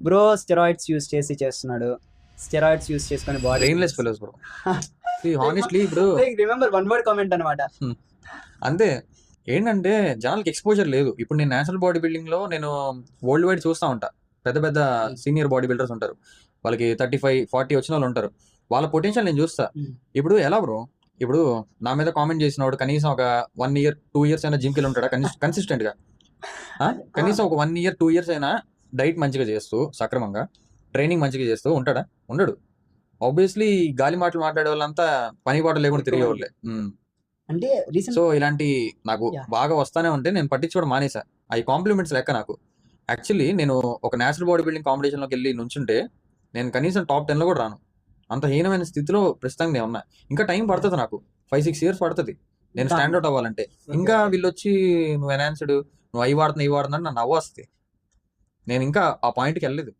Bro steroids use చేసి చేస్తున్నాడు. Steroids use చేసుకొని body brainless fellows bro. Honestly ఇప్పుడు రిమెంబర్ వన్ వర్డ్ కామెంట్ అనమాట. అంతే. ఏంటంటే జనాలకి ఎక్స్పోజర్ లేదు. ఇప్పుడు నేను నేషనల్ బాడీ బిల్డింగ్ లో నేను వరల్డ్ వైడ్ చూస్తూ ఉంటా. పెద్ద పెద్ద సీనియర్ బాడీ బిల్డర్స్ ఉంటారు, వాళ్ళకి 35-40 వచ్చిన వాళ్ళు ఉంటారు. వాళ్ళ పొటెన్షియల్ నేను చూస్తా. ఇప్పుడు ఎలా బ్రో, ఇప్పుడు నా మీద కామెంట్ చేసినవాడు కనీసం ఒక 1 year 2 years అయినా జిమ్కి వెళ్ళి ఉంటాడా కన్సిస్టెంట్ గా? కనీసం ఒక 1 year 2 years అయినా డైట్ మంచిగా చేస్తూ సక్రమంగా ట్రైనింగ్ మంచిగా చేస్తూ ఉంటాడా? ఉండడు. ఆబ్వియస్లీ గాలి మాటలు మాట్లాడే వాళ్ళంతా పని పాట లేకుండా తిరిగే వాళ్ళే. అంటే సో ఇలాంటి నాకు బాగా వస్తానే ఉంటే నేను పట్టించుకోవడం మానేసా. అవి కాంప్లిమెంట్స్ లెక్క నాకు. యాక్చువల్లీ నేను ఒక నేషనల్ బాడీ బిల్డింగ్ కాంపిటీషన్లోకి వెళ్ళి నుంచుంటే నేను కనీసం టాప్ 10లో కూడా రాను. అంత హీనమైన స్థితిలో ప్రస్తుతంగా నేను ఉన్నా. ఇంకా టైం పడుతుంది నాకు, 5-6 years పడుతుంది నేను స్టాండౌట్ అవ్వాలంటే. ఇంకా వీళ్ళు వచ్చి నువ్వు ఎన్హాన్స్డ్, నువ్వు అవి వాడుతున్నా ఇవి వాడుతున్నా నన్ను నవ్వు వస్తుంది. నేను ఇంకా ఆ పాయింట్కి వెళ్ళలేదు.